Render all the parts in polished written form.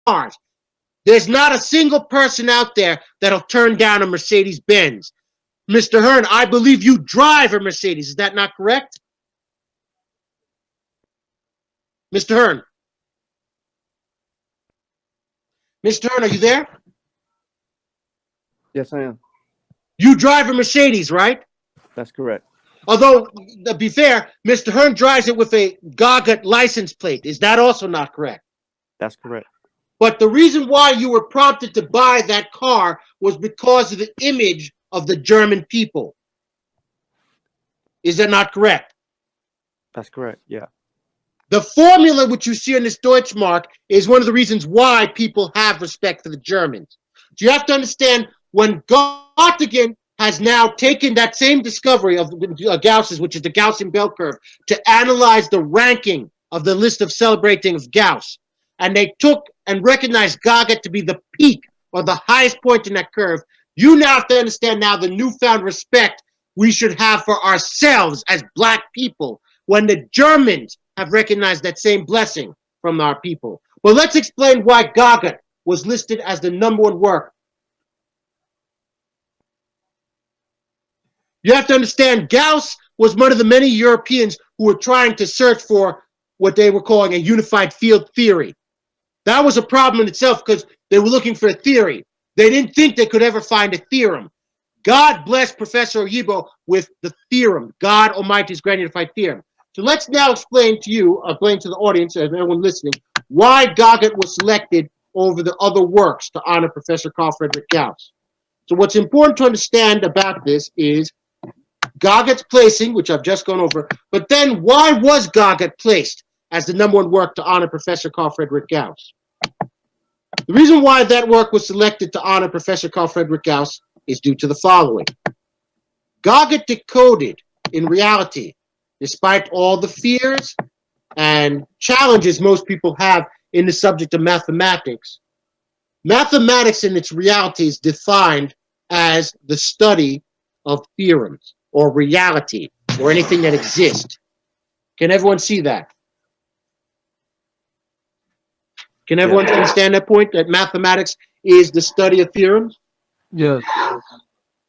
cars. There's not a single person out there that'll turn down a Mercedes-Benz. Mr. Hearn, I believe you drive a Mercedes. Is that not correct? Mr. Hearn. Mr. Hearn, are you there? Yes, I am. You drive a Mercedes, right? That's correct. Although, to be fair, Mr. Hearn drives it with a Gagut license plate. Is that also not correct? That's correct. But the reason why you were prompted to buy that car was because of the image of the German people. Is that not correct? That's correct, yeah. The formula which you see on this Deutschmark is one of the reasons why people have respect for the Germans. So you have to understand, when Göttingen has now taken that same discovery of Gauss's, which is the Gaussian bell curve, to analyze the ranking of the list of celebrating of Gauss, and they took and recognized Gagut to be the peak or the highest point in that curve, you now have to understand now the newfound respect we should have for ourselves as black people when the Germans have recognized that same blessing from our people. Well, let's explain why Gagut was listed as the #1 work. You have to understand, Gauss was one of the many Europeans who were trying to search for what they were calling a unified field theory. That was a problem in itself because they were looking for a theory. They didn't think they could ever find a theorem. God bless Professor Oyibo with the theorem, God Almighty's Grand Unified Theorem. So let's now explain to you, explain to the audience and everyone listening, why Gagut was selected over the other works to honor Professor Carl Friedrich Gauss. So what's important to understand about this is Gagut's placing, which I've just gone over, but then why was Gagut placed as the #1 work to honor Professor Carl Friedrich Gauss? The reason why that work was selected to honor Professor Carl Friedrich Gauss is due to the following. Gagut decoded, in reality, despite all the fears and challenges most people have in the subject of mathematics, mathematics in its reality is defined as the study of theorems, or reality, or anything that exists. Can everyone see that? Can everyone understand that point, that mathematics is the study of theorems? Yes.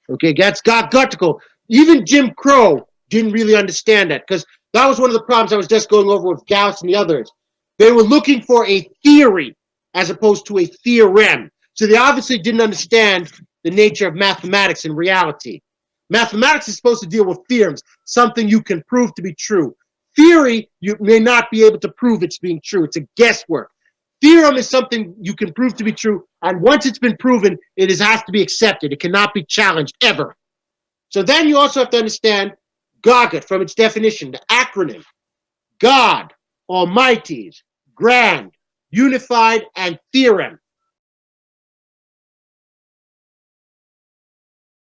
Okay, that's Gagutical. Even Jim Crow didn't really understand that, because that was one of the problems I was just going over with Gauss and the others. They were looking for a theory as opposed to a theorem. So they obviously didn't understand the nature of mathematics in reality. Mathematics is supposed to deal with theorems, something you can prove to be true. Theory, you may not be able to prove it's being true. It's a guesswork. Theorem is something you can prove to be true, and once it's been proven, it has to be accepted. It cannot be challenged, ever. So then you also have to understand Gagut from its definition, the acronym. God, Almighty's, Grand, Unified, and Theorem.